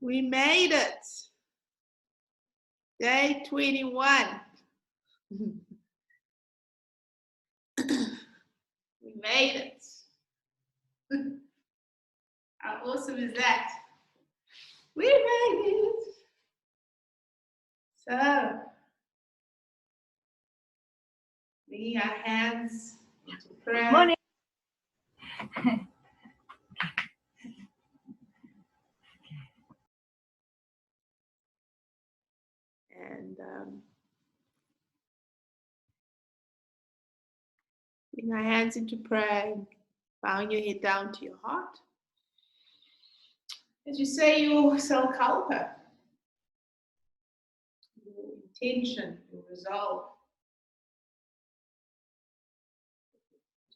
We made it. Day 21. We made it. How awesome is that? We made it. So, bringing our hands into prayer. Morning. And bring our hands into prayer, bowing your head down to your heart. As you say your sankalpa, your intention, your resolve.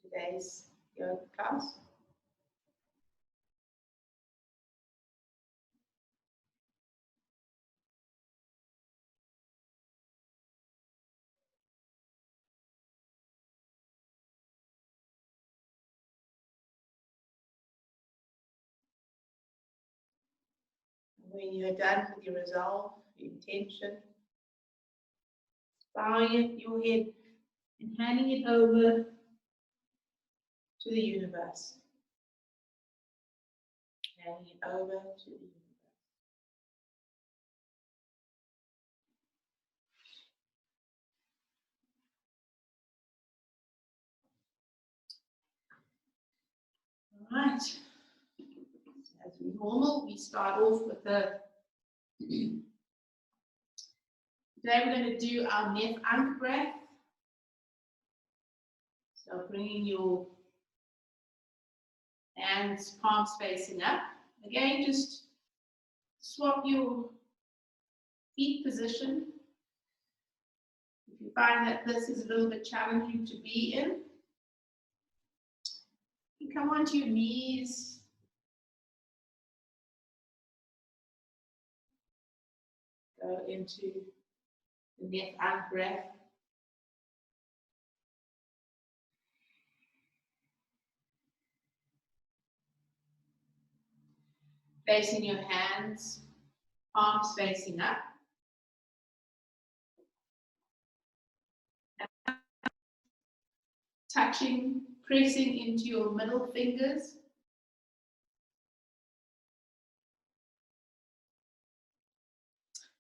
Today's yoga class. When you're done with your resolve, your intention, bowing your head and handing it over to the universe. Handing it over to the universe. All right. As normal, we start off with the. Today we're going to do our Aunkh breath. So bringing your hands, palms facing up. Again, just swap your feet position. If you find that this is a little bit challenging to be in, you come onto your knees. Go into the Aunkh breath. Placing your hands, palms facing up. Touching, pressing into your middle fingers.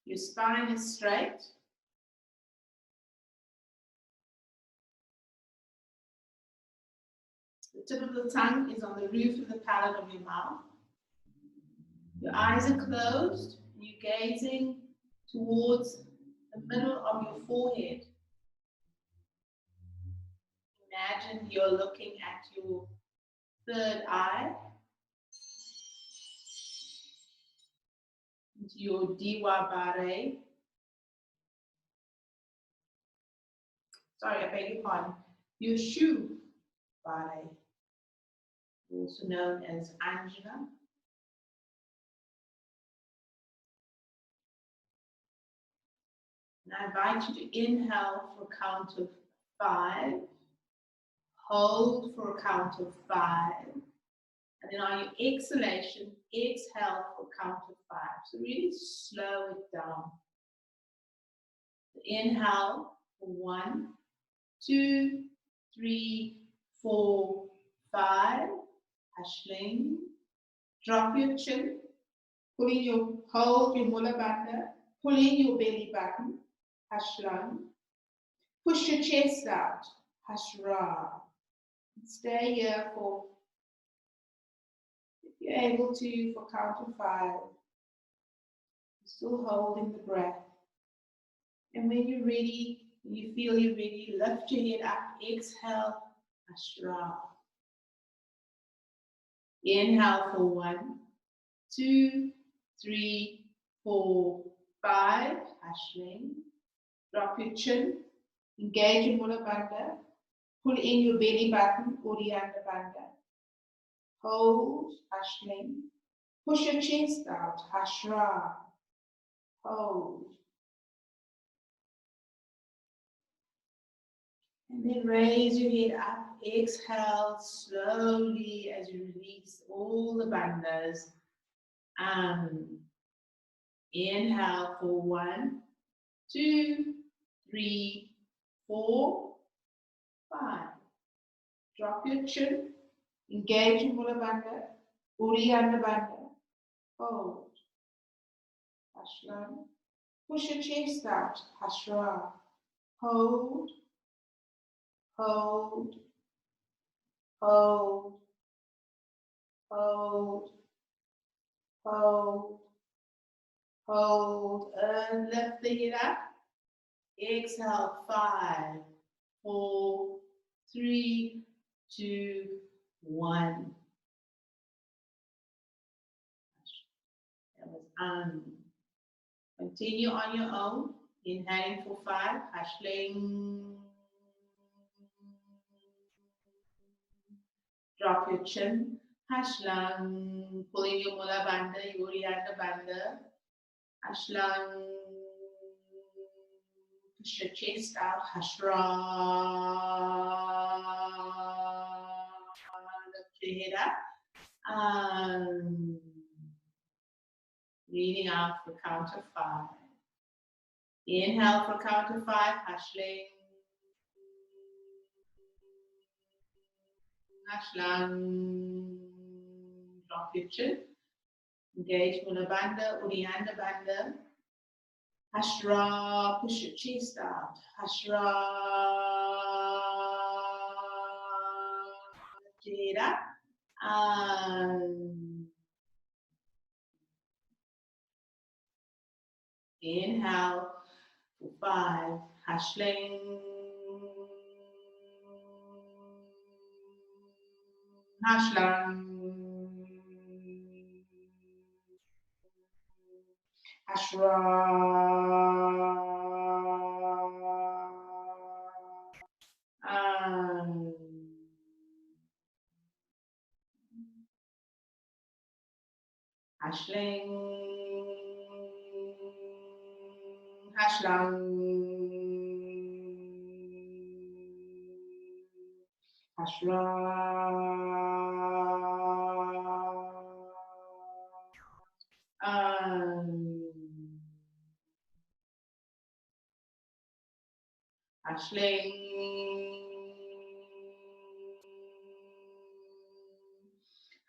Your spine is straight. The tip of the tongue is on the roof of the palate of your mouth. Your eyes are closed. You're gazing towards the middle of your forehead. Imagine you're looking at your third eye, into your Diwa Bare. Sorry, I beg your pardon. Your Shu Bare, also known as Anjana. And I invite you to inhale for a count of 5, hold for a count of 5, and then on your exhalation, exhale for a count of 5. So really slow it down. So inhale for 1, 2, 3, 4, 5. Ashling. Drop your chin. Hold your mula bandha. Pull in your belly button. Ashlam. Push your chest out. Hashra. Stay here for, if you're able to, for count of 5. Still holding the breath. And when you're ready, when you feel you're ready, lift your head up. Exhale. Ashra. Inhale for 1, 2, 3, 4, 5. Ashling. Drop your chin. Engage in Mula Bandha. Pull in your belly button, Uddiyana Bandha. Hold, Ashling. Push your chest out, Hashra. Hold. And then raise your head up. Exhale slowly as you release all the bandhas. Inhale for 1, 2, 3, 4, 5. Drop your chin. Engage in Mula Bandha. Uddiyana Bandha. Hold. Ashram. Push your chest out. Hashra. Hold. Hold. Hold. Hold. Hold. Hold. And lift the head up. Exhale. 5, 4, 3, 2, 1. That was Continue on your own. Inhaling for 5. Hashling. Drop your chin. Hashlang. Pulling your Mula Bandha, your Uddiyana Bandha. Hashlang. Push your chest out. Hashra. Lift your head up. Breathing out for count of 5. Inhale for count of 5. Hashling. Hashlang. Drop your chin. Engage Mula Bandha, Uddiyana Bandha. Hashra. Push your chest out. Hashra. Lift your head up. Inhale for 5. Hashling. Hashlang. Hashra. Hashling. Hashlang. Hashra. Hashling.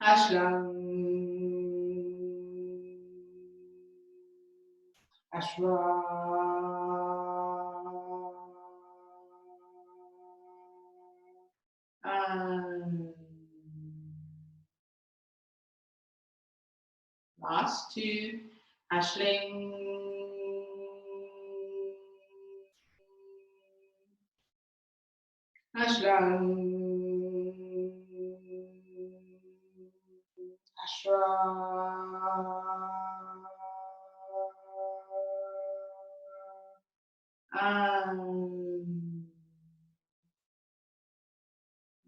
Hashlang. Hashra. Last 2. Hashling. Hashlang. Hashra.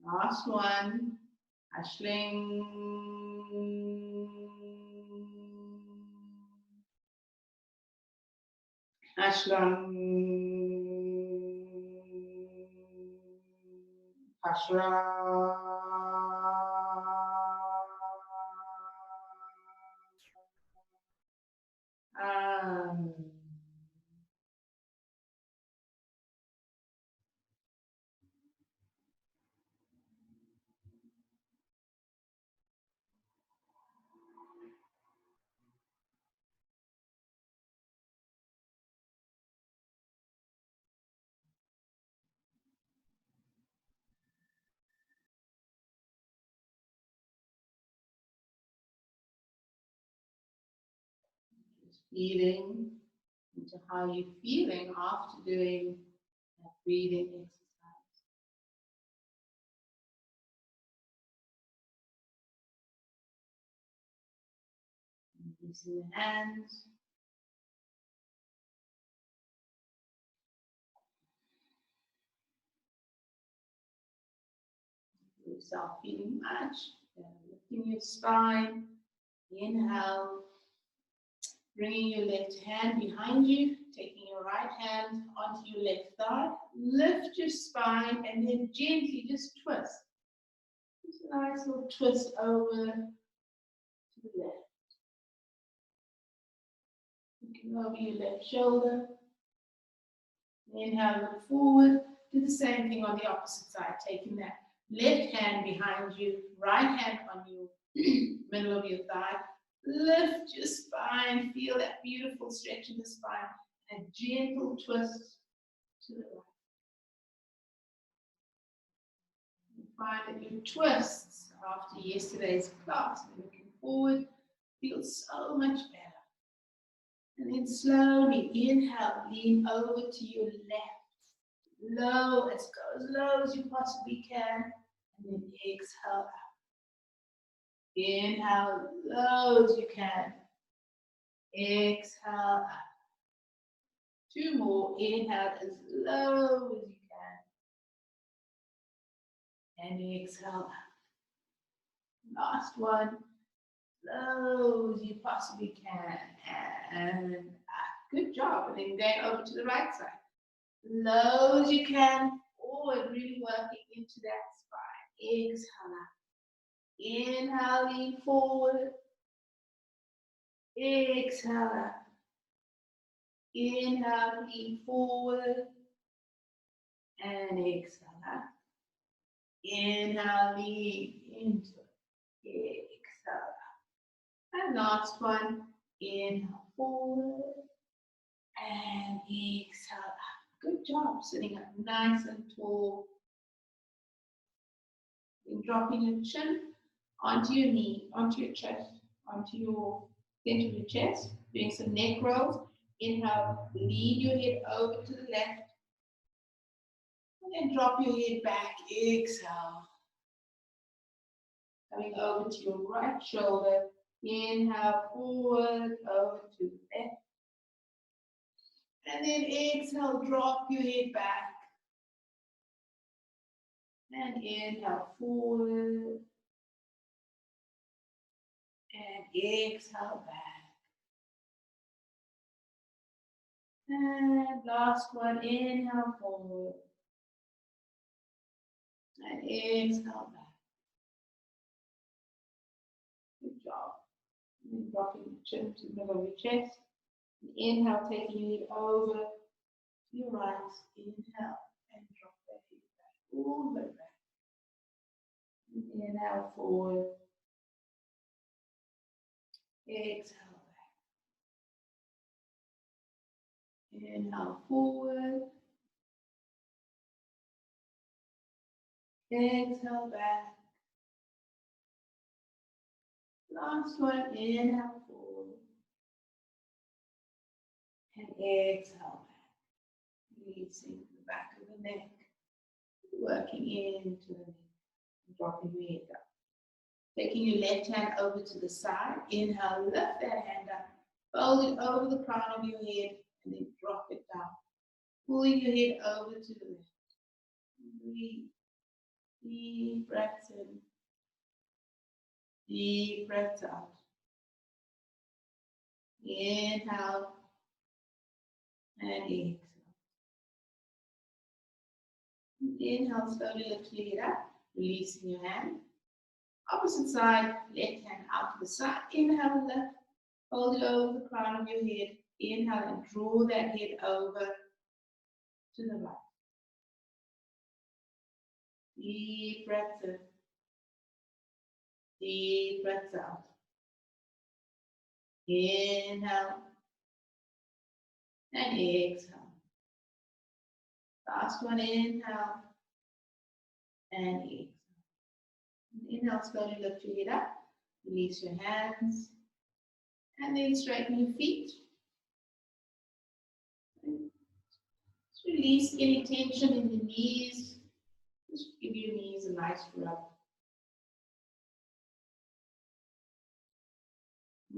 Last 1. Hashling. Hashlang. Hashra. Feeling into how you're feeling after doing that breathing exercise. Releasing the hands. Yourself feeling much. Lifting your spine. Inhale. Bringing your left hand behind you, taking your right hand onto your left thigh, lift your spine and then gently just twist. Just a nice little twist over to the left. Looking over your left shoulder. Inhale, look forward. Do the same thing on the opposite side, taking that left hand behind you, right hand on your middle of your thigh. Lift your spine. Feel that beautiful stretch in the spine. A gentle twist to the right. You find that your twists after yesterday's class, looking forward, feel so much better. And then slowly inhale, lean over to your left. Low, go as low as you possibly can. And then exhale out. Inhale, low as you can. Exhale out. 2 more. Inhale as low as you can. And exhale out. Last one. Low as you possibly can. And out. Good job. And then going over to the right side. Low as you can. Forward, really working into that spine. Exhale out. Inhale, lean forward. Exhale out. Inhale, lean forward. And exhale out. Inhale, lean into it. Exhale out. And last one. Inhale forward. And exhale out. Good job. Sitting up nice and tall. Then dropping your chin onto your knee, onto your chest, onto your center of your chest. Doing some neck rolls. Inhale, lean your head over to the left. And then drop your head back. Exhale. Coming over to your right shoulder. Inhale, forward, over to the left. And then exhale, drop your head back. And inhale, forward. And exhale, back. And last one, inhale, forward. And exhale, back. Good job. And then dropping the chin to the middle of your chest. And inhale, taking your head over to your right. Inhale, and drop that head back. All the way back. And inhale, forward. Exhale, back. Inhale, forward. Exhale, back. Last one, inhale, forward. And exhale, back. Releasing the back of the neck. Working into the neck. Dropping your head up. Taking your left hand over to the side. Inhale, lift that hand up. Fold it over the crown of your head. And then drop it down. Pulling your head over to the left. Breathe. Deep breaths in. Deep breaths out. Inhale. And exhale. Inhale, slowly lift your head up. Releasing your hand. Opposite side, left hand out to the side. Inhale, lift. Hold it over the crown of your head. Inhale and draw that head over to the right. Deep breaths in. Deep breaths out. Inhale. And exhale. Last one, inhale. And exhale. Inhale, slowly lift your head up. Release your hands. And then straighten your feet. Just release any tension in the knees. Just give your knees a nice rub.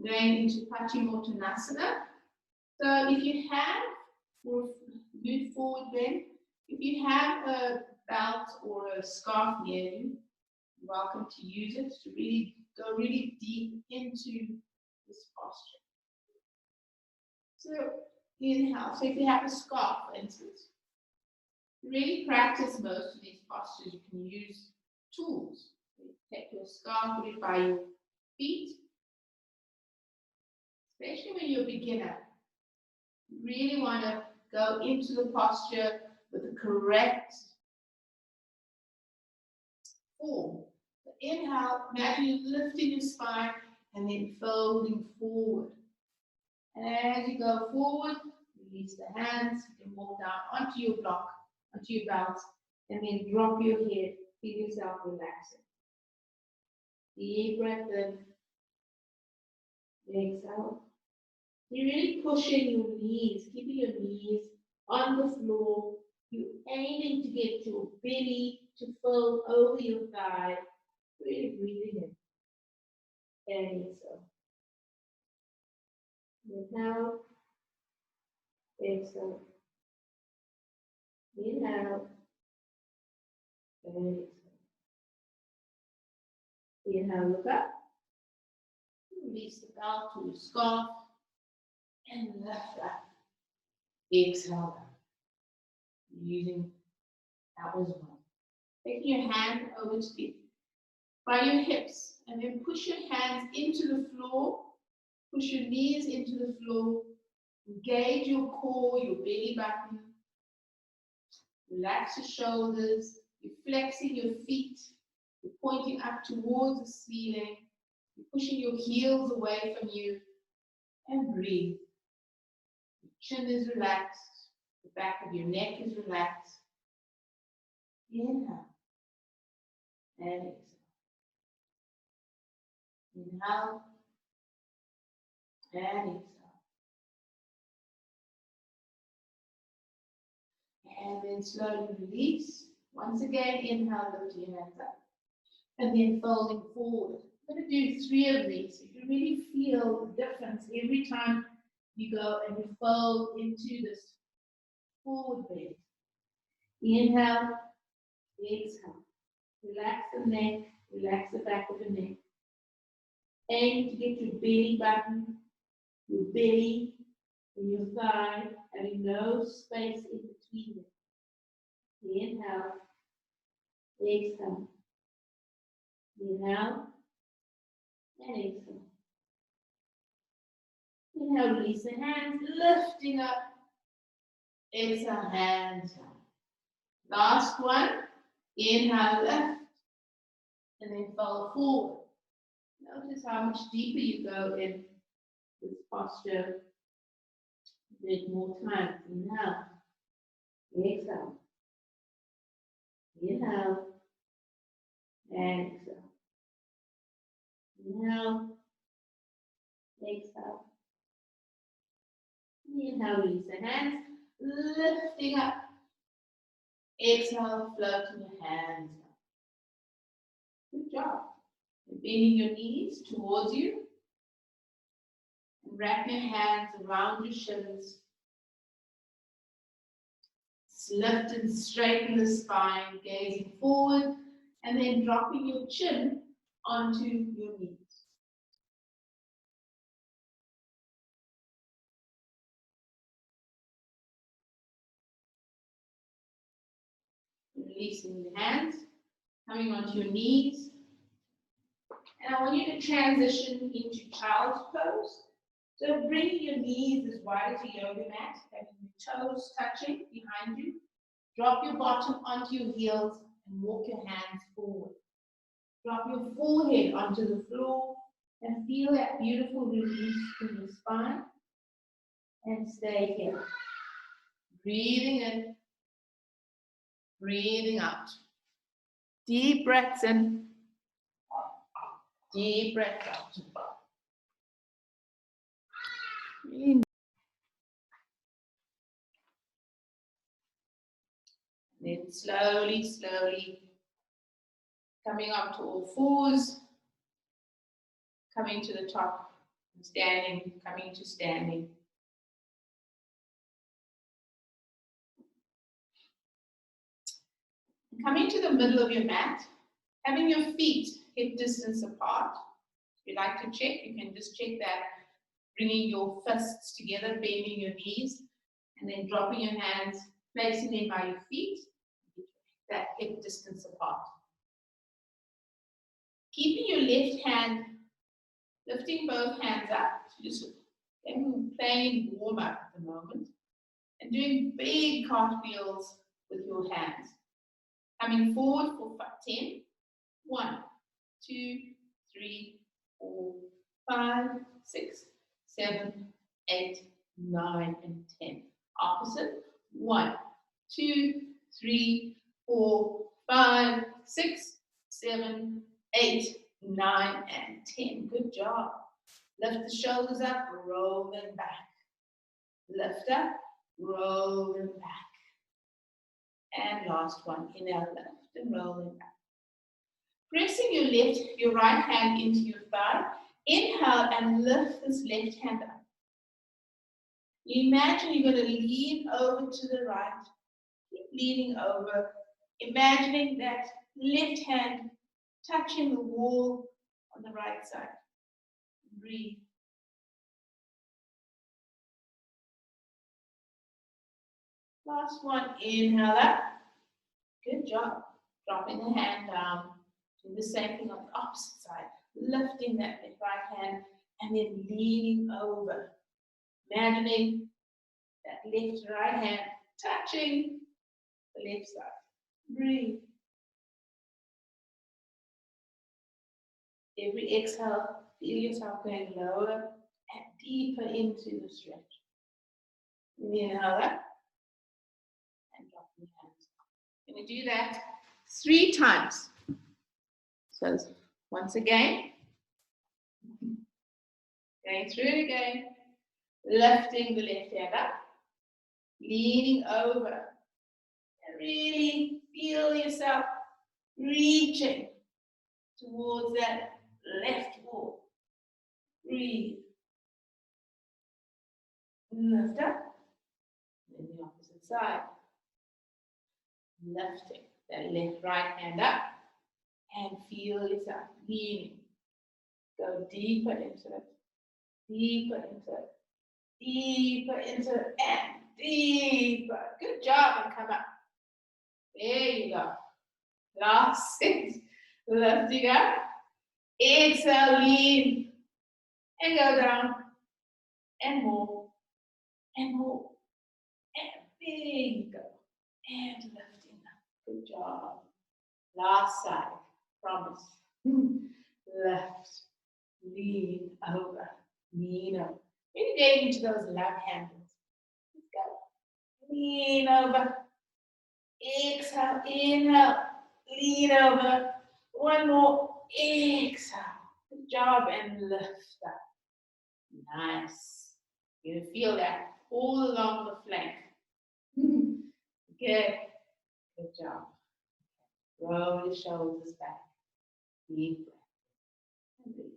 Going into Paschimottanasana. So if you have, or move forward then, if you have a belt or a scarf near you, you're welcome to use it to really go really deep into this posture. So inhale. So if you have a scarf, for instance, to really practice most of these postures, you can use tools. So you take your scarf, put it by your feet, especially when you're a beginner. You really want to go into the posture with the correct form. So inhale, imagine you lifting your spine and then folding forward. And as you go forward, release the hands. You can walk down onto your block, onto your belt, and then drop your head. Feel yourself relaxing. Deep breath in. Exhale. You're really pushing your knees, keeping your knees on the floor. You're aiming to get your belly to fold over your thigh. Really breathing in. And exhale. Inhale. Exhale. Inhale. And exhale. Inhale, look up. Release the belt to your scarf. And lift up. Exhale down. Using that was one. Taking your hand over to the by your hips, and then push your hands into the floor. Push your knees into the floor. Engage your core, your belly button. Relax your shoulders. You're flexing your feet. You're pointing up towards the ceiling. You're pushing your heels away from you. And breathe. Your chin is relaxed. The back of your neck is relaxed. Inhale. And exhale. Inhale. And exhale. And then slowly release. Once again, inhale, lift your hands up. And then folding forward. I'm going to do 3 of these. You can really feel the difference every time you go and you fold into this forward bend. Inhale, exhale. Relax the neck, relax the back of the neck. Aim to get your belly button, your belly, and your thigh, having no space in between them. Inhale, exhale. Inhale, and exhale. Inhale, release the hands, lifting up. Exhale, hands down. Last one. Inhale, lift, and then fold forward. Notice how much deeper you go in this posture. A bit more time. Inhale, exhale. Inhale, and exhale. Inhale, exhale. Inhale, release the hands, lifting up. Exhale, floating your hands up. Good job. And bending your knees towards you. And wrap your hands around your shins. Lift and straighten the spine, gazing forward, and then dropping your chin onto your knees. Releasing the hands, coming onto your knees. And I want you to transition into child's pose. So bringing your knees as wide as a yoga mat, having your toes touching behind you. Drop your bottom onto your heels and walk your hands forward. Drop your forehead onto the floor and feel that beautiful release in your spine. And stay here. Breathing in, breathing out. Deep breaths in, deep breath out. Then slowly, slowly coming up to all fours, coming to the top, standing, coming to standing. Coming to the middle of your mat, having your feet hip distance apart. If you'd like to check, you can just check that. Bringing your fists together, bending your knees, and then dropping your hands, placing them by your feet, that hip distance apart. Keeping your left hand, lifting both hands up, just Okay, we're playing warm up at the moment and doing big cartwheels with your hands. Coming forward for 10. 1, 2, 3, 4, 5, 6, 7, 8, 9, and 10. Opposite. 1, 2, 3, 4, 5, 6, 7, 8, 9, and 10. Good job. Lift the shoulders up, roll them back. Lift up, roll them back. And last one, inhale, lift and roll them back. Pressing your right hand into your thigh. Inhale and lift this left hand up. You imagine you're going to lean over to the right. Keep leaning over. Imagining that left hand touching the wall on the right side. Breathe. Last one, inhale up. Good job. Dropping the hand down. Do the same thing on the opposite side. Lifting that right hand and then leaning over. Imagining that left right hand touching the left side. Breathe. Every exhale, feel yourself going lower and deeper into the stretch. Inhale up and drop your hands. You're going to do that 3 times. So once again, going through it again, lifting the left hand up, leaning over, and really feel yourself reaching towards that left wall. Breathe. Lift up, and the opposite side. Lifting that left right hand up, and feel yourself leaning. Go deeper into it, deeper into it, deeper into it, and deeper. Good job, and come up. There you go. Last 6. Lifting up. Exhale, lean. And go down. And more. And more. And there you go. And lifting up. Good job. Last side. Promise. Left. Lean over. Lean over. Really getting into those love handles. Let's go. Lean over. Exhale. Inhale. Lean over. One more. Exhale. Good job. And lift up. Nice. You feel that all along the flank. Good. Good job. Roll your shoulders back. Deep breath. And release.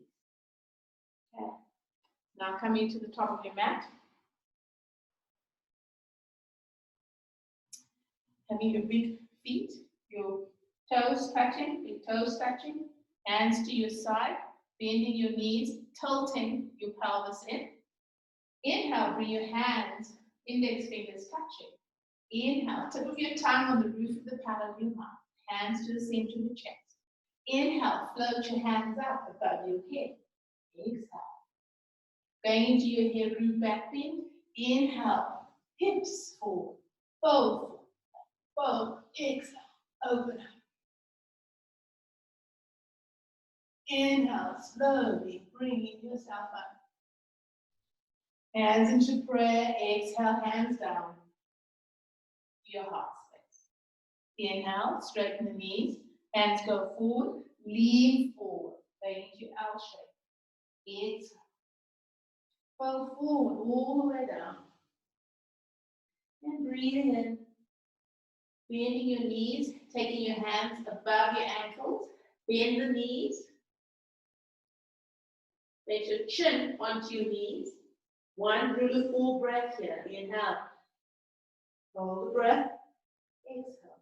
Okay. Now coming to the top of your mat. Having your big feet, your toes touching, hands to your side, bending your knees, tilting your pelvis in. Inhale, bring your hands, index fingers touching. Inhale, tip of your tongue on the roof of the palate of your mouth, hands to the center of the chest. Inhale, float your hands up above your head. Exhale. Going into your head root back bend. Inhale, hips forward, both. Exhale, open up. Inhale, slowly bringing yourself up. Hands into prayer. Exhale, hands down to your heart space. Inhale, straighten the knees. Hands go forward, lean forward. Going into L shape. Exhale. Go forward all the way down. And breathing in. Bending your knees, taking your hands above your ankles. Bend the knees. Place your chin onto your knees. 1 rule of 4 breath here. Inhale. Hold the breath. Exhale.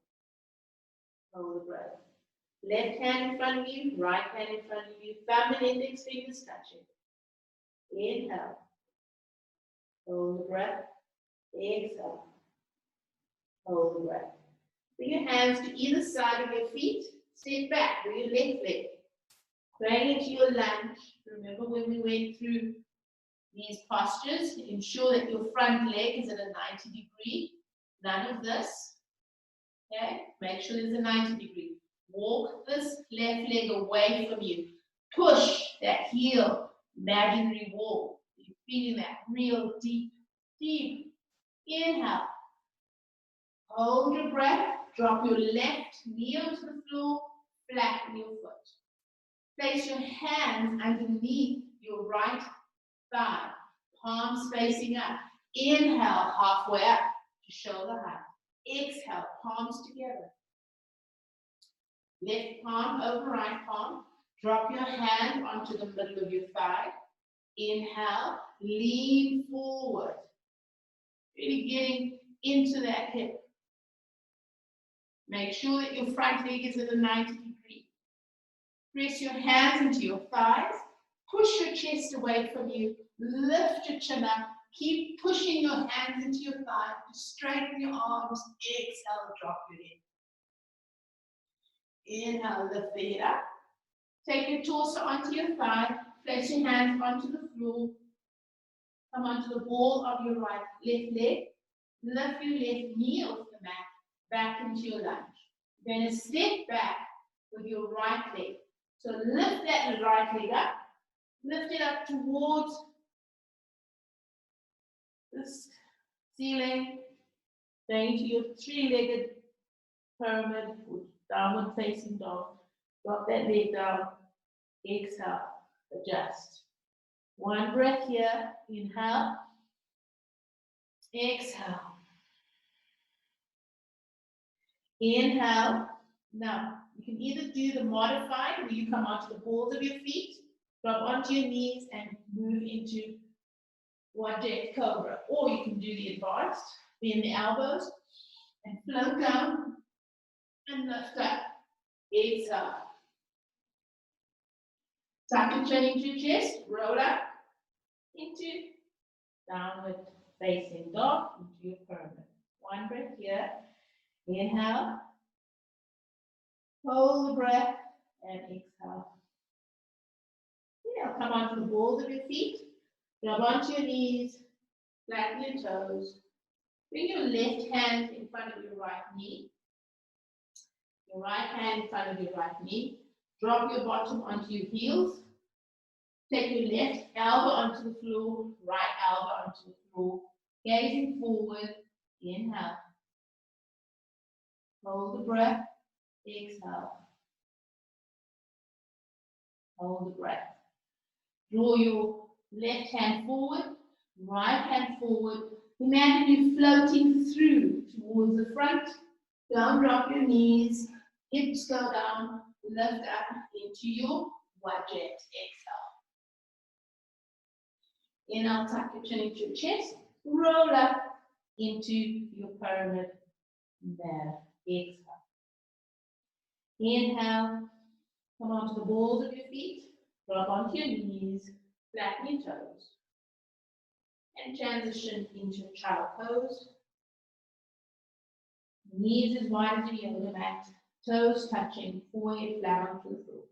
Hold the breath. Left hand in front of you, right hand in front of you. Thumb and index fingers touching. Inhale. Hold the breath. Exhale. Hold the breath. Bring your hands to either side of your feet. Step back with your left leg. Going into your lunge. Remember when we went through These postures, ensure that your front leg is at a 90 degree. None of this. Okay, make sure there's a 90 degree. Walk this left leg away from you. Push that heel, imaginary wall. You're feeling that real deep, deep. Inhale. Hold your breath. Drop your left knee onto the floor. Flatten your foot. Place your hands underneath your right thigh. Palms facing up. Inhale, halfway up to shoulder height. Exhale, palms together. Left palm over right palm. Drop your hand onto the middle of your thigh. Inhale, lean forward. Really getting into that hip. Make sure that your front leg is at a 90 degree. Press your hands into your thighs. Push your chest away from you. Lift your chin up. Keep pushing your hands into your thighs to straighten your arms. Exhale, drop your head. Inhale, lift the head up. Take your torso onto your thigh. Place your hands onto the floor. Come onto the ball of your left leg. Lift your left knee off the mat. Back into your lunge. You're going to step back with your right leg. So lift that right leg up. Lift it up towards this ceiling. Going to your three-legged pyramid with downward facing dog. Drop that leg down. Exhale. Adjust. One breath here. Inhale. Exhale. Inhale. Now, you can either do the modified, where you come onto the balls of your feet, drop onto your knees, and move into Udja Cobra. Or you can do the advanced, bend the elbows, and float down, and lift up. Exhale. Tuck your chin into your chest, roll up into downward facing dog, into your pyramid. One breath here. Inhale. Hold the breath and exhale. Now come onto the balls of your feet. Grab onto your knees. Flatten your toes. Bring your left hand in front of your right knee. Your right hand in front of your right knee. Drop your bottom onto your heels. Take your left elbow onto the floor. Right elbow onto the floor. Gazing forward. Inhale. Hold the breath. Exhale. Hold the breath. Draw your left hand forward, right hand forward. Imagine you floating through towards the front. Down, drop your knees. Hips go down. Lift up into your Udja. Exhale. Inhale, tuck your chin into your chest. Roll up into your pyramid. There. Exhale. Inhale, come onto the balls of your feet, drop onto your knees, flatten your toes, and transition into child pose. Knees as wide as your yoga mat, toes touching, forehead flat onto the floor.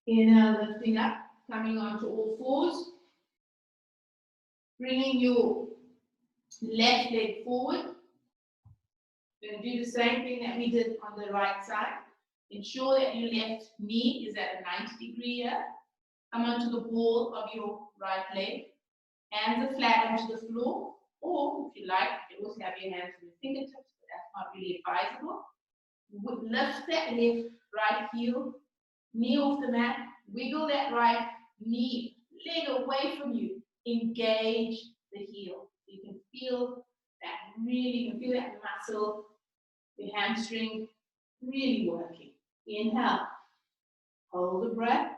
Inhale, lifting up, coming onto all fours. Bringing your left leg forward. We're going to do the same thing that we did on the right side. Ensure that your left knee is at a 90 degree here. Come onto the ball of your right leg. Hands are flat onto the floor. Or, if you like, you can also have your hands on your fingertips, but that's not really advisable. Lift that left right heel. Knee off the mat, wiggle that right knee, leg away from you, engage the heel. You can feel that really, you can feel that muscle, your hamstring really working. Inhale, hold the breath,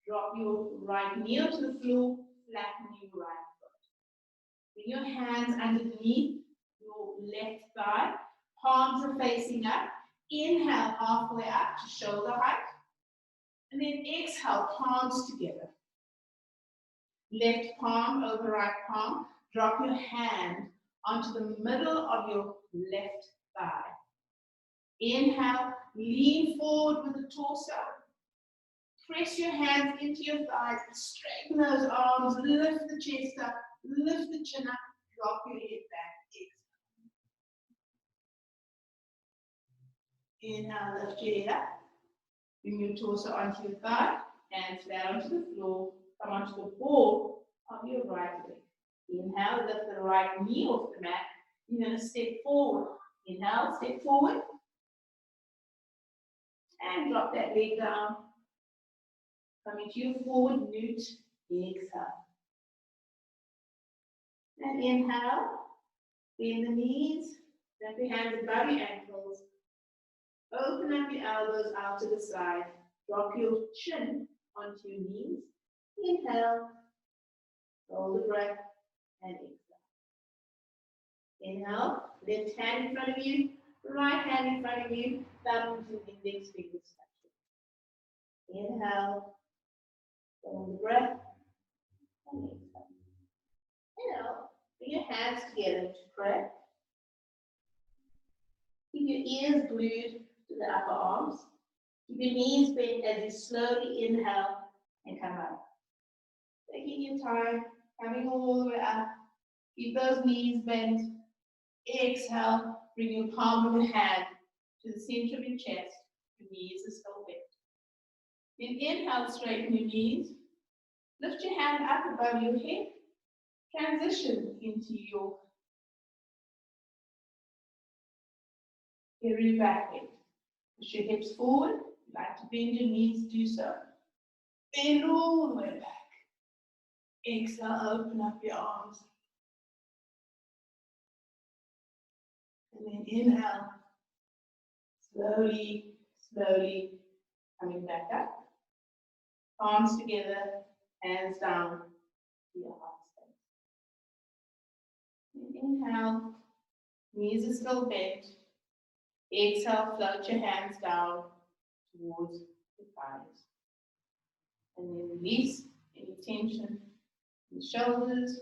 drop your right knee onto the floor, flatten your right foot. Bring your hands underneath your left thigh, palms are facing up, Inhale halfway up to shoulder height. And then exhale, palms together. Left palm over right palm. Drop your hand onto the middle of your left thigh. Inhale, lean forward with the torso. Press your hands into your thighs, straighten those arms, lift the chest up, lift the chin up, drop your head back. Inhale, lift your head up. Bring your torso onto your thigh, hands flat onto the floor, come onto the ball of your right leg. Inhale, lift the right knee off the mat. You're going to step forward. Inhale, step forward. And drop that leg down. Come into your forward newt. Exhale. And inhale. Bend the knees. Wrap your hands above your ankles. Open up your elbows out to the side. Drop your chin onto your knees. Inhale. Hold the breath. And exhale. Inhale. Left hand in front of you. Right hand in front of you. Thumbs and index fingers touching. Inhale. Hold the breath. And exhale. Inhale. Bring your hands together to pray. Keep your ears glued to the upper arms. Keep your knees bent as you slowly inhale and come up. Taking your time, coming all the way up. Keep those knees bent. Exhale, bring your palm of your hand to the center of your chest. Your knees are still bent. Then inhale, straighten your knees. Lift your hand up above your head. Transition into your area back bend. Push your hips forward. If you like to bend your knees, do so. Bend all the way back. Exhale, open up your arms. And then inhale. Slowly, slowly coming back up. Palms together, hands down to your heart space. And inhale. Knees are still bent. Exhale, float your hands down towards the thighs. And then release any tension in the shoulders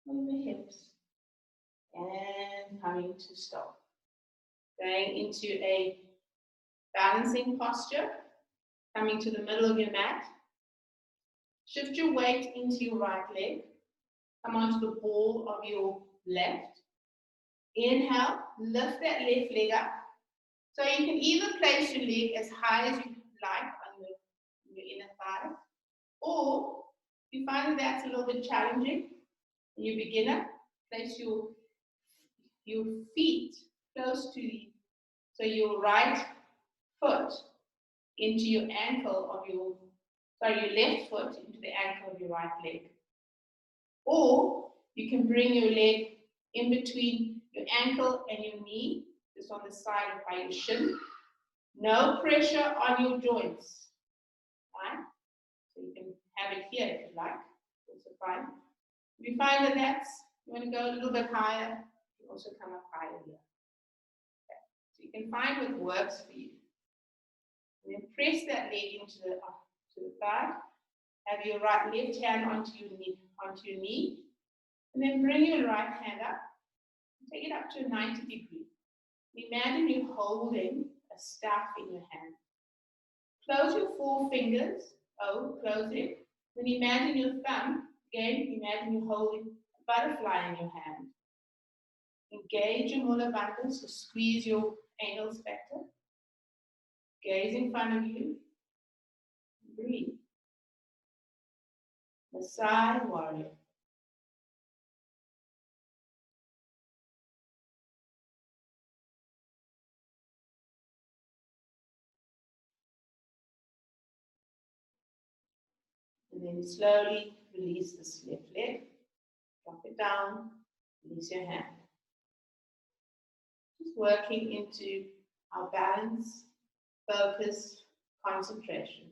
or the hips. And coming to stop. Going into a balancing posture. Coming to the middle of your mat. Shift your weight into your right leg. Come onto the ball of your left. Inhale, lift that left leg up. So you can either place your leg as high as you like on your inner thigh, or if you find that that's a little bit challenging, and you're a beginner, place your feet close to your right foot into your ankle of your left foot into the ankle of your right leg. Or you can bring your leg in between your ankle and your knee, just on the side of by your shin. No pressure on your joints. Right? So you can have it here if you like. Also fine. If you find that you want to go a little bit higher, you also come up higher here. Okay. So you can find what works for you. And then press that leg into the thigh. Have your left hand onto your knee. And then bring your right hand up. Take it up to a 90 degree. Imagine you're holding a staff in your hand. Close your 4 fingers. Close it. Then imagine your thumb. Again, imagine you're holding a butterfly in your hand. Engage your mula bandha, so squeeze your anal specter. Gaze in front of you. Breathe. Masai warrior. And then slowly release this left leg. Drop it down. Release your hand. Just working into our balance, focus, concentration.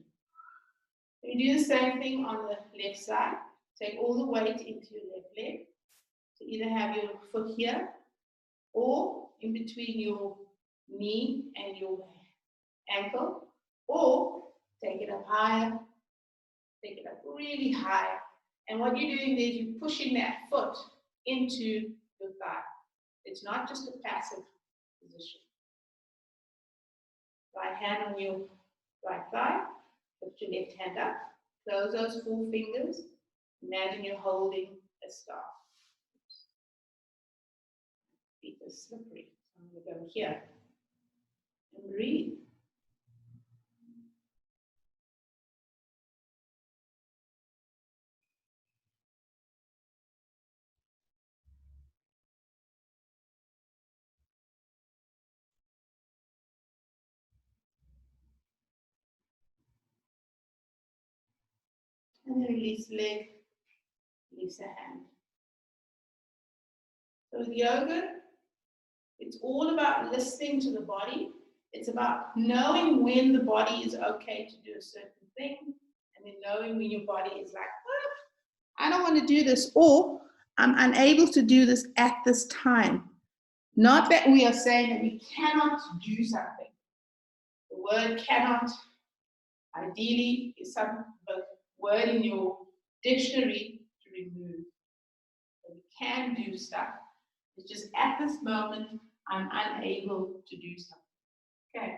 You do the same thing on the left side. Take all the weight into your left leg. So either have your foot here or in between your knee and your ankle, or take it up higher, take it up really high. And what you're doing there is you're pushing that foot into your thigh. It's not just a passive position. Right hand on your right thigh, lift your left hand up, close those 4 fingers. Imagine you're holding a staff. Feet are slippery. So I'm going to go here and breathe. And then release leg, release a hand. So with yoga, it's all about listening to the body. It's about knowing when the body is okay to do a certain thing, and then knowing when your body is like, oh, I don't want to do this, or I'm unable to do this at this time. Not that we are saying that we cannot do something. The word cannot, ideally, is some word in your dictionary to remove. So we can do stuff. It's just at this moment, I'm unable to do something. Okay.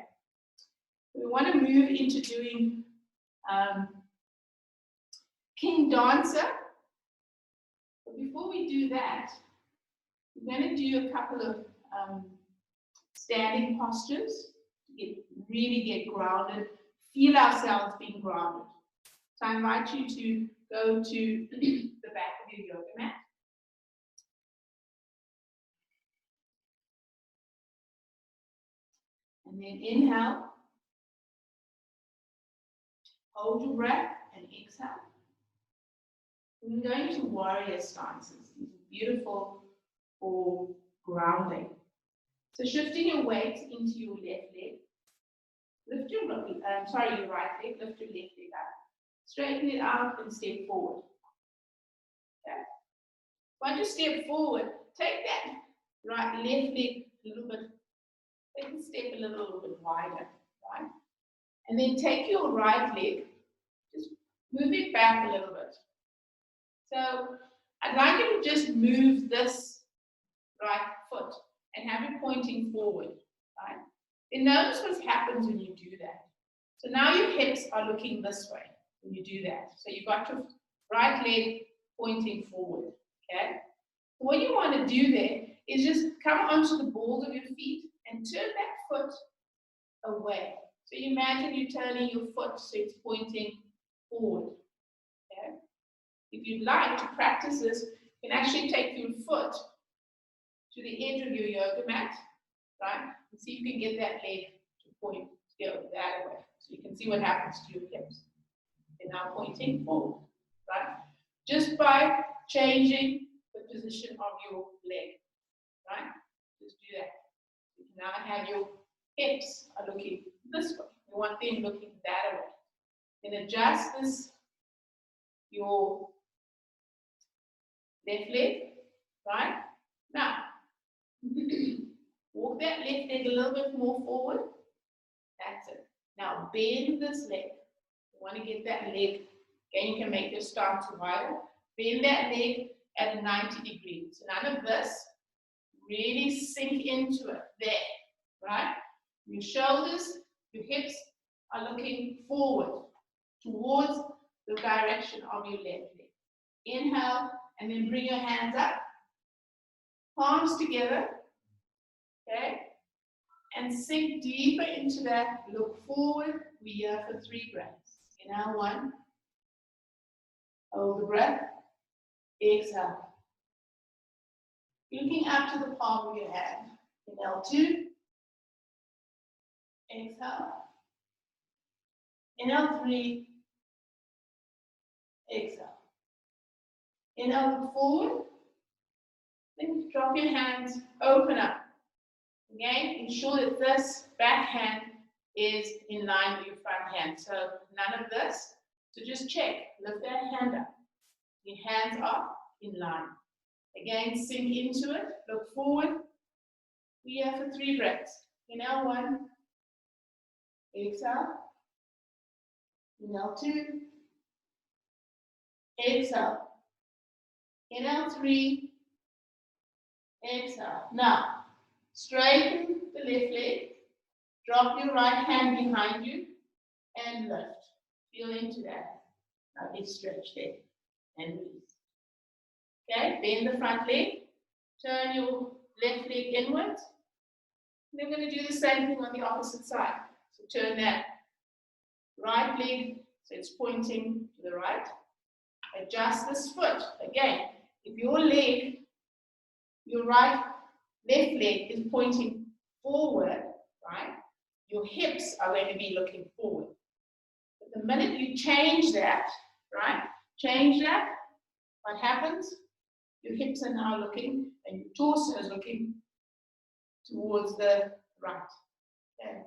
We want to move into doing King Dancer. But before we do that, we're going to do a couple of standing postures to really get grounded, feel ourselves being grounded. So I invite you to go to the back of your yoga mat. And then inhale, hold your breath, and exhale. We're going to warrior stances. These are beautiful for grounding. So shifting your weight into your left leg. Lift your right leg, lift your left leg up. Straighten it out and step forward. Okay. Once you step forward, take that left leg a little bit, take the step a little bit wider, right? And then take your right leg, just move it back a little bit. So I'd like you to just move this right foot and have it pointing forward, right? And notice what happens when you do that. So now your hips are looking this way when you do that. So you've got your right leg pointing forward, okay? So what you want to do there is just come onto the balls of your feet and turn that foot away. So you imagine you're turning your foot so it's pointing forward, okay? If you'd like to practice this, you can actually take your foot to the edge of your yoga mat, right? And see if you can get that leg to point to go that way. So you can see what happens to your hips. They're now pointing forward, right? Just by changing the position of your leg, right? Just do that. You can now have your hips are looking this way. You want them looking that way. Then adjust this, your left leg, right? Now, walk that left leg a little bit more forward. That's it. Now, bend this leg. You want to get that leg, again, you can make your stance wider. Bend that leg at a 90 degrees. So none of this. Really sink into it. There, right? Your shoulders, your hips are looking forward towards the direction of your left leg. Inhale, and then bring your hands up. Palms together, okay? And sink deeper into that. Look forward. We are for 3 breaths. Inhale, 1. Hold the breath. Exhale. Looking up to the palm of your hand. Inhale, 2. Exhale. Inhale, 3. Exhale. Inhale, forward. Then drop your hands, open up. Again, ensure that this back hand is in line with your front hand. So none of this. So just check. Lift that hand up. Your hands are in line. Again, sink into it. Look forward. We are for 3 breaths. Inhale, 1. Exhale. Inhale 2. Exhale. Inhale 3. Exhale. Now, straighten the left leg. Drop your right hand behind you and lift. Feel into that. Now big stretch there and release. Okay, bend the front leg. Turn your left leg inwards. Then we're going to do the same thing on the opposite side. So turn that right leg so it's pointing to the right. Adjust this foot. Again, if your leg, your left leg is pointing forward, right? Your hips are going to be looking forward. But the minute you change that, right? Change that, what happens? Your hips are now looking and your torso is looking towards the right. Okay.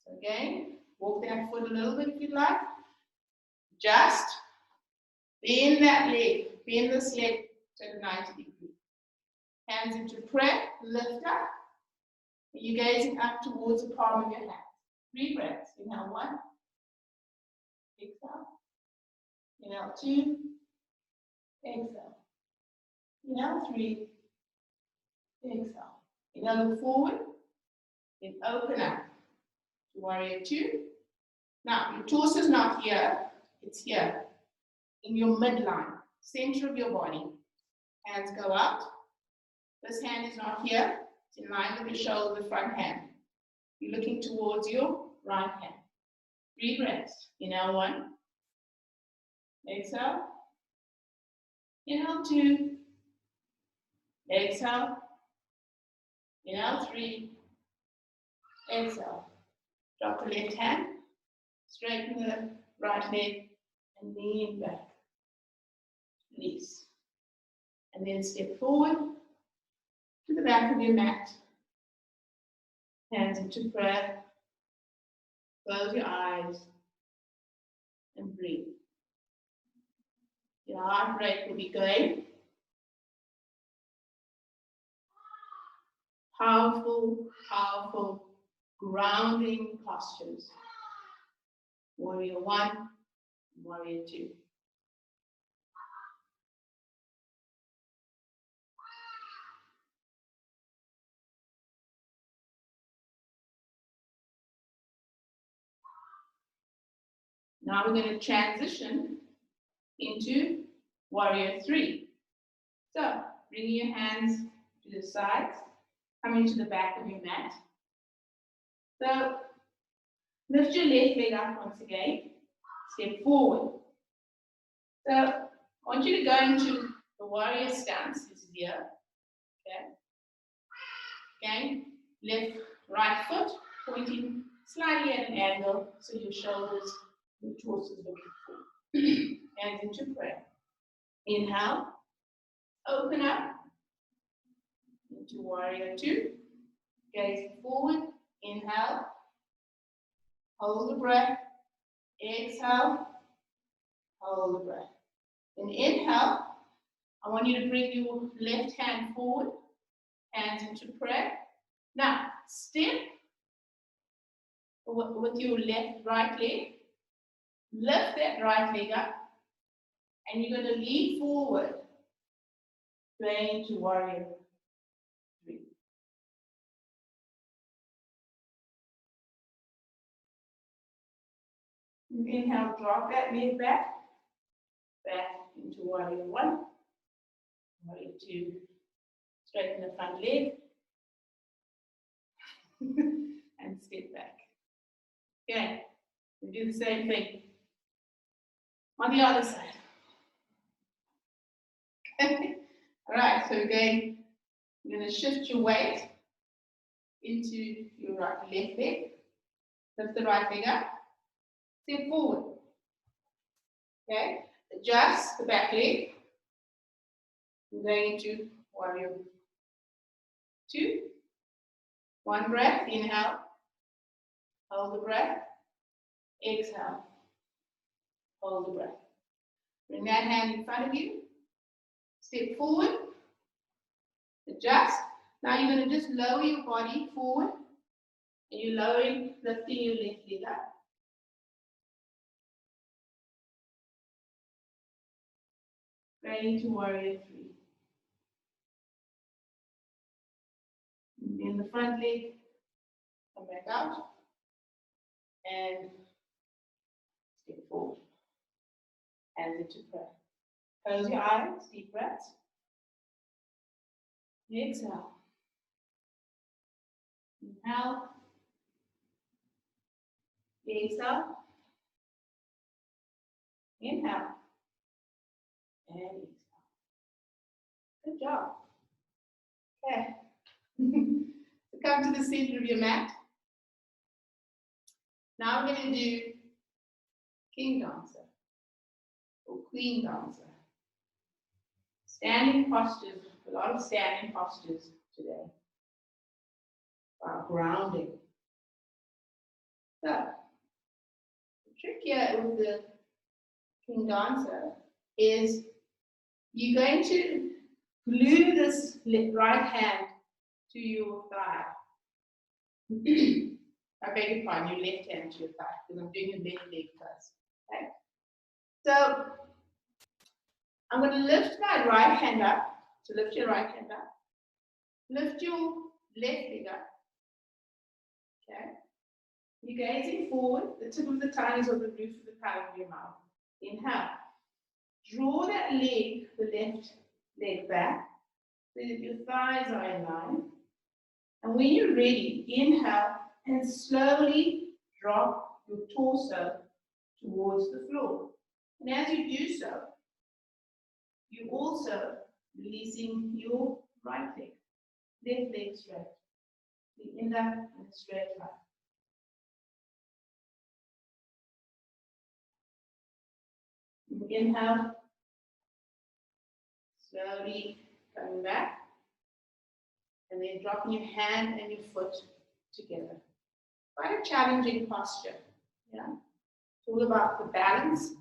So again, walk that foot a little bit if you'd like. Just bend that leg, bend this leg to 90 degrees. Hands into prayer, lift up. You're gazing up towards the palm of your hand. 3 breaths. Inhale 1. Exhale. Inhale 2. Exhale. Inhale 3. Exhale. Inhale, look forward. Then open up to warrior 2. Now, your torso is not here. It's here. In your midline, center of your body. Hands go out. This hand is not here. It's in line with your shoulder, front hand. You're looking towards your right hand. 3 breaths. Inhale 1. Exhale. Inhale 2. Exhale. Inhale 3. Exhale. Drop the left hand. Straighten the right leg and lean back. Release. And then step forward to the back of your mat. Hands into prayer. Close your eyes and breathe. Your heart rate will be going. Powerful, powerful, grounding postures. Warrior 1, warrior 2. Now we're going to transition into warrior 3. So, bringing your hands to the sides, coming to the back of your mat. So, lift your left leg up once again, step forward. So, I want you to go into the warrior stance, this is here, okay? Again, left, right foot, pointing slightly at an angle, so your shoulders, your torso is looking forward. Hands into prayer. Inhale, open up into warrior 2. Gaze forward, inhale, hold the breath, exhale, hold the breath. Then inhale, I want you to bring your left hand forward, hands into prayer. Now, step with your right leg, lift that right leg up, and you're going to lean forward, going to warrior 3. Inhale, drop that leg back into warrior 1, warrior 2. Straighten the front leg and step back. Okay, we do the same thing on the other side. All right, so again, you're going to shift your weight into your left leg. Lift the right leg up. Step forward. Okay, adjust the back leg. We're going into warrior 2. 1 breath, inhale. Hold the breath. Exhale. Hold the breath. Bring that hand in front of you. Step forward. Adjust. Now you're going to just lower your body forward And you're lowering, lifting your left leg up. Going into warrior 3. And then the front leg, come back out. And step forward. Hands into prayer. Close your eyes, deep breaths. Exhale. Inhale. Exhale. Inhale. And exhale. Good job. Okay. So come to the center of your mat. Now we're going to do king dancer or queen dancer. Standing postures, a lot of standing postures today. About grounding. So, the trick here with the king dancer is you're going to glue this right hand to your thigh. I beg your pardon, your left hand to your thigh, because I'm doing your left leg first. Okay? So I'm going to lift my right hand up. So lift your right hand up. Lift your left leg up. Okay? You're gazing forward. The tip of the tongue is on the roof of the palate of your mouth. Inhale. Draw that leg, the left leg back, so that your thighs are in line. And when you're ready, inhale and slowly drop your torso towards the floor. And as you do so, you're also releasing your right leg, left leg straight. You end up in a straight line. Inhale, slowly coming back, and then dropping your hand and your foot together. Quite a challenging posture. Yeah, it's all about the balance.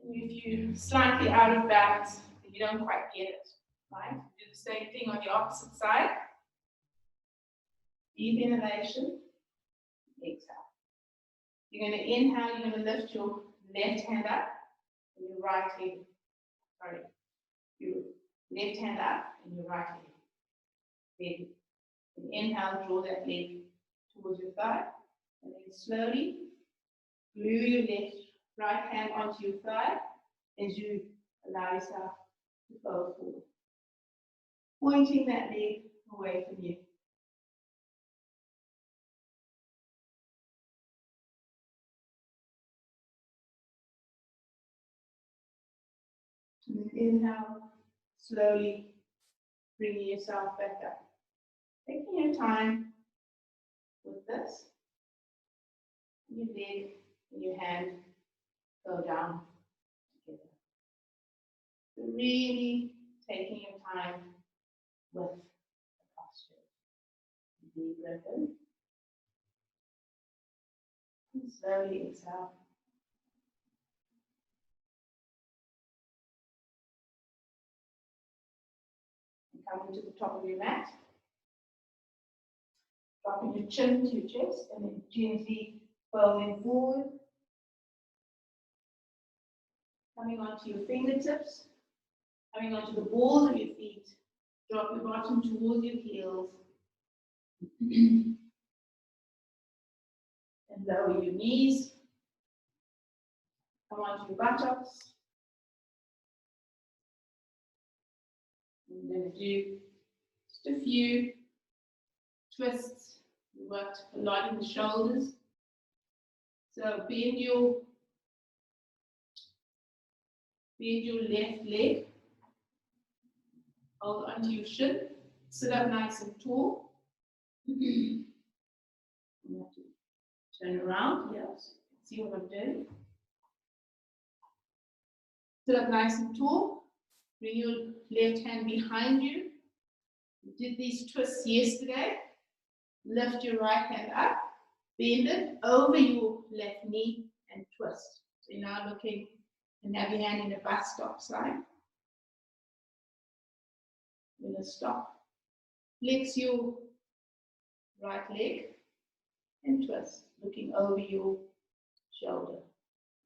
And if you're slightly out of balance, you don't quite get it. Right? Do the same thing on the opposite side. Deep inhalation, exhale. You're going to inhale. You're going to lift your left hand up. Your right leg, your left hand up and your right leg. Then inhale, draw that leg towards your thigh, and then slowly glue your right hand onto your thigh as you allow yourself to fold forward, pointing that leg away from you. And then inhale, slowly bringing yourself back up. Taking your time with this. Your leg and your hand go down together. So really taking your time with the posture. Deep breath in. And slowly exhale. Coming to the top of your mat, dropping your chin to your chest, and then gently folding forward. Coming onto your fingertips, coming onto the balls of your feet. Drop your bottom towards your heels. And lower your knees. Come onto your buttocks. We're going to do just a few twists. We worked a lot in the shoulders. So bend your left leg. Hold onto your shin. Sit up nice and tall. You have to turn around. Yes. See what I'm doing. Sit up nice and tall. Bring your left hand behind you. We did these twists yesterday. Lift your right hand up, bend it over your left knee and twist. So you're now looking and have your hand in a bus stop sign. You're going to stop. Flex your right leg. and twist, looking over your shoulder,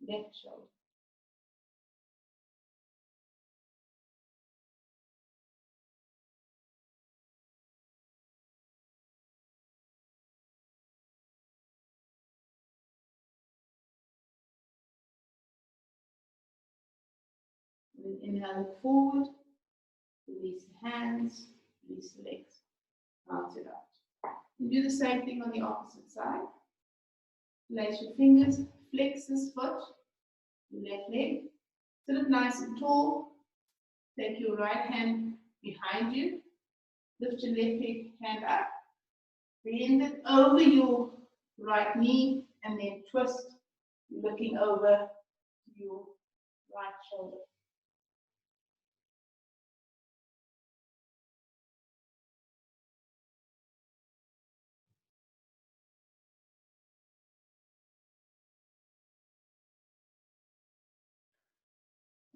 left shoulder. And then inhale, look forward, release the hands, release the legs, bounce it out. And do the same thing on the opposite side. Place your fingers, flex this foot, your left leg, sit up nice and tall. Take your right hand behind you, lift your left hand up, bend it over your right knee, and then twist, looking over your right shoulder.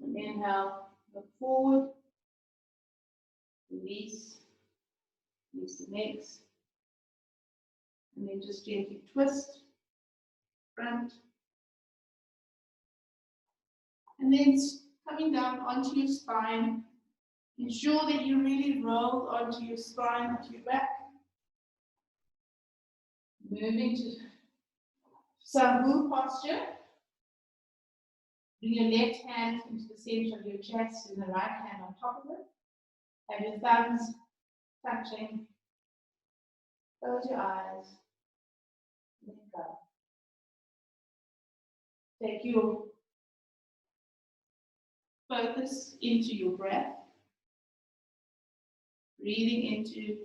And inhale, look forward, release the legs, and then just gently twist, front, and then coming down onto your spine. Ensure that you really roll onto your spine, onto your back. Moving to Sanghu posture. Bring your left hand into the center of your chest and the right hand on top of it. Have your thumbs touching. Close your eyes. Let go. Take your focus into your breath. Breathing into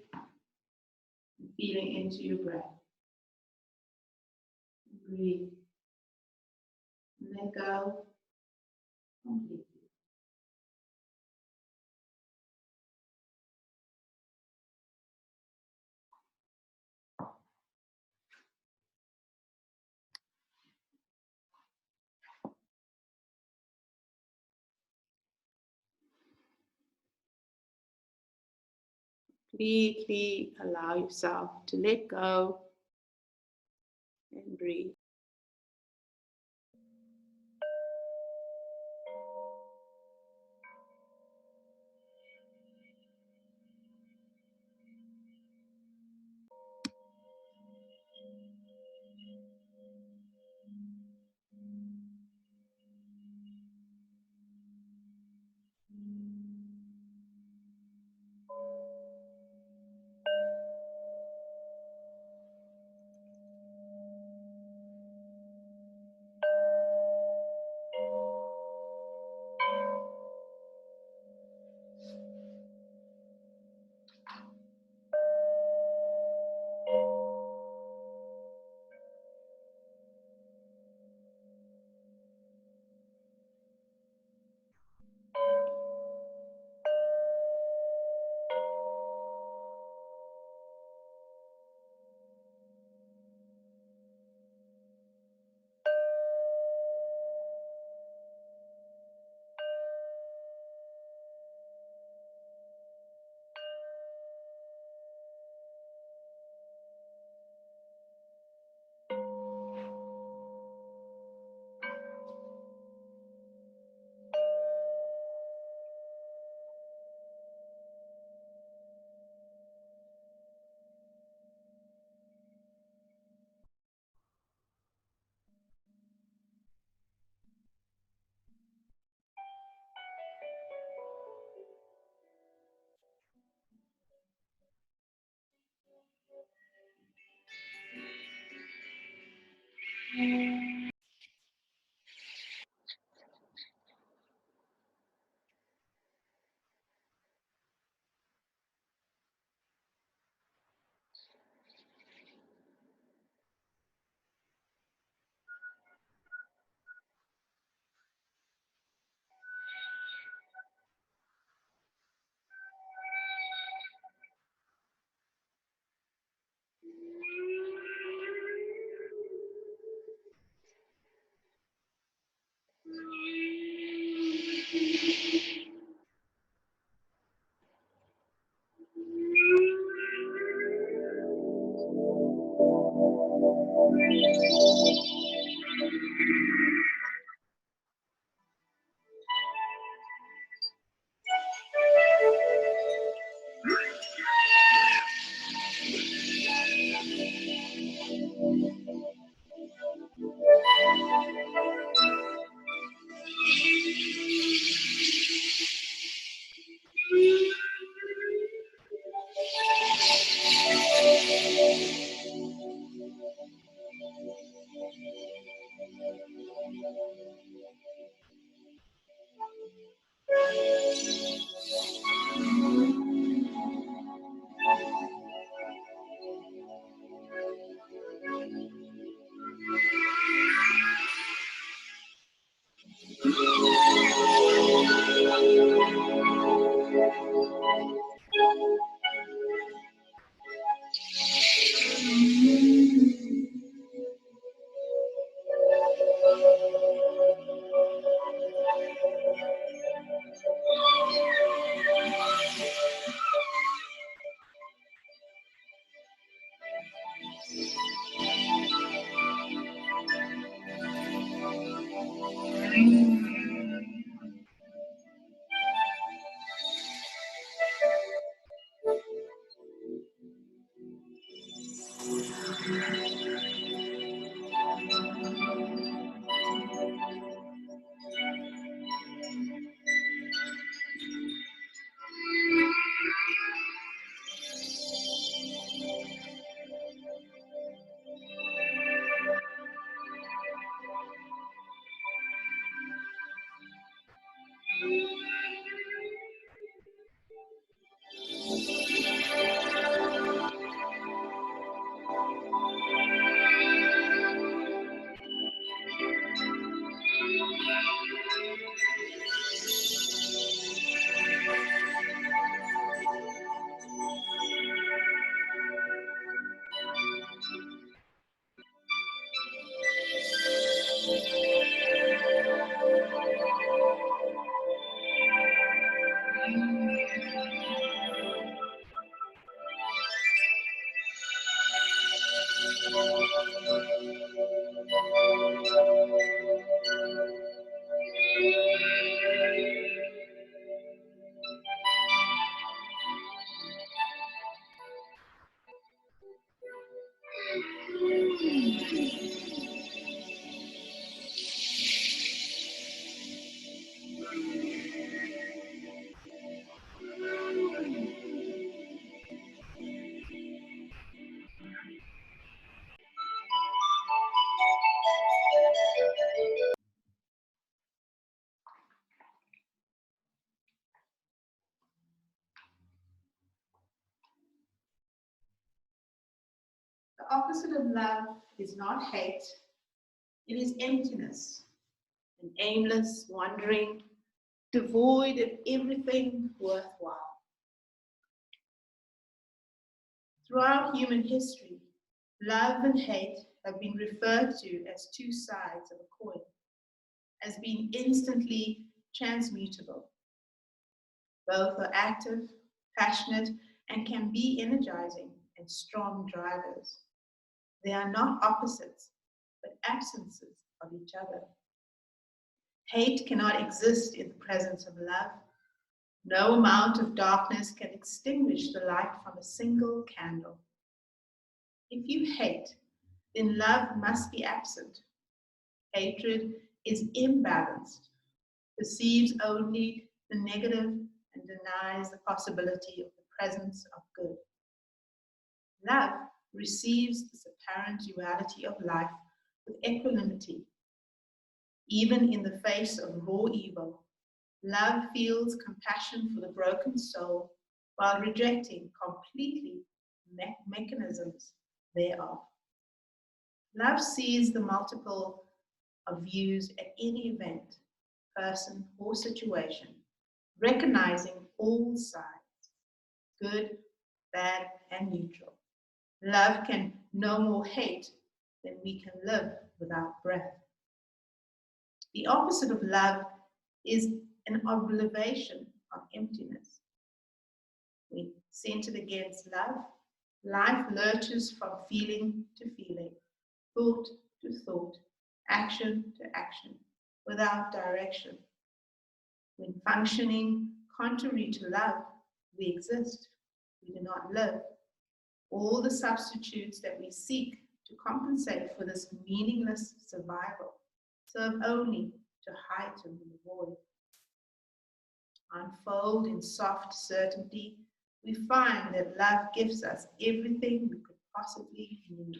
and feeling into your breath. Breathe. Let go completely. Completely allow yourself to let go and breathe. The opposite of love is not hate, it is emptiness, an aimless wandering, devoid of everything worthwhile. Throughout human history, love and hate have been referred to as two sides of a coin, as being instantly transmutable. Both are active, passionate, and can be energizing and strong drivers. They are not opposites, but absences of each other. Hate cannot exist in the presence of love. No amount of darkness can extinguish the light from a single candle. If you hate, then love must be absent. Hatred is imbalanced, perceives only the negative and denies the possibility of the presence of good. Love receives this apparent duality of life with equanimity. Even in the face of raw evil, love feels compassion for the broken soul while rejecting completely mechanisms thereof. Love sees the multiple of views at any event, person, or situation, recognizing all sides, good, bad, and neutral. Love can no more hate than we can live without breath. The opposite of love is an obliteration of emptiness. When centered against love, life lurches from feeling to feeling, thought to thought, action to action, without direction. When functioning contrary to love, we exist, we do not live. All the substitutes that we seek to compensate for this meaningless survival serve only to heighten the void. Unfold in soft certainty, we find that love gives us everything we could possibly need.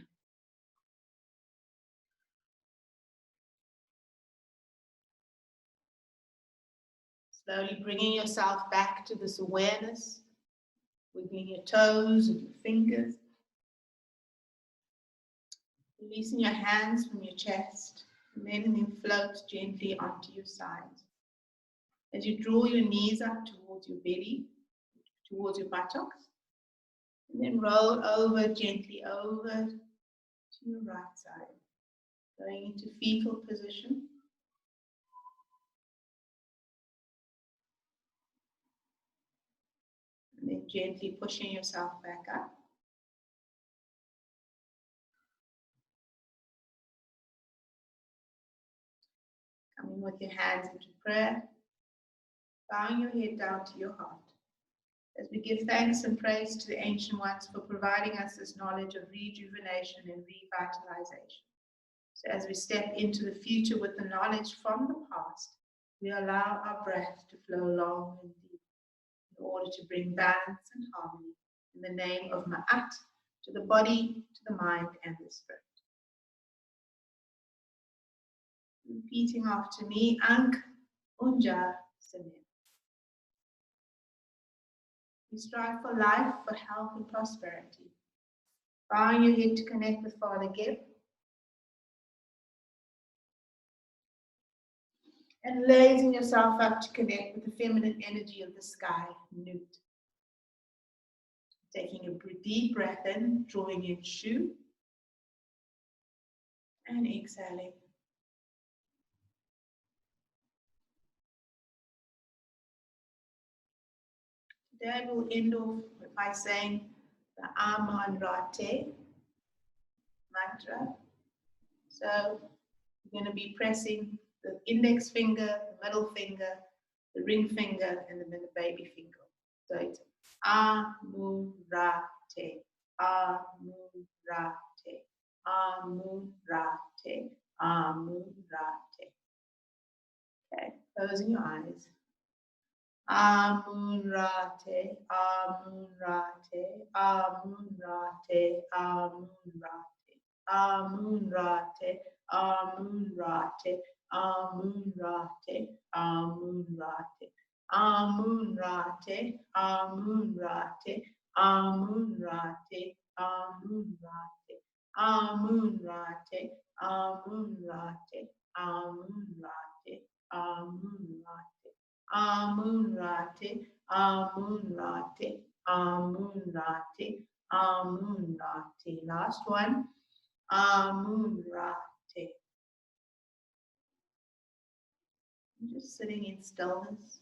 Slowly bringing yourself back to this awareness, wiggling your toes and your fingers. Releasing your hands from your chest, and then float gently onto your sides. As you draw your knees up towards your belly, towards your buttocks, and then roll over gently over to your right side, going into fetal position. And then gently pushing yourself back up. Coming with your hands into prayer, bowing your head down to your heart. As we give thanks and praise to the ancient ones for providing us this knowledge of rejuvenation and revitalization. So as we step into the future with the knowledge from the past, we allow our breath to flow long and deep in order to bring balance and harmony in the name of Ma'at to the body, to the mind, and the spirit. Repeating after me, Aunkh, Udja, Seneb. We strive for life, for health and prosperity. Bowing your head to connect with Father Gib. And raising yourself up to connect with the feminine energy of the sky, Nut. Taking a deep breath in, drawing in Shu. And exhaling. Today we'll end off by saying the Aman Rate mantra. So we're going to be pressing the index finger, the middle finger, the ring finger, and the baby finger. So it's Amun Rate, Amun Rate, Amun Rate, Amun Rate. Okay, closing your eyes. Amun Rate, Amun Rate, Amun Rate, Amun Rate, Amun Rate, Amun Rate, Amun Rate, Amun Rate, Amun Rate, Amun Rate, Amun Rate, Amun Rate, Amun Rate, Amun Rate, Amun Rate, Amun Rate. Amun Rate, Amun Rate, Amun Rate, Amun Rate. Last one. Amun Rate. Just sitting in stillness.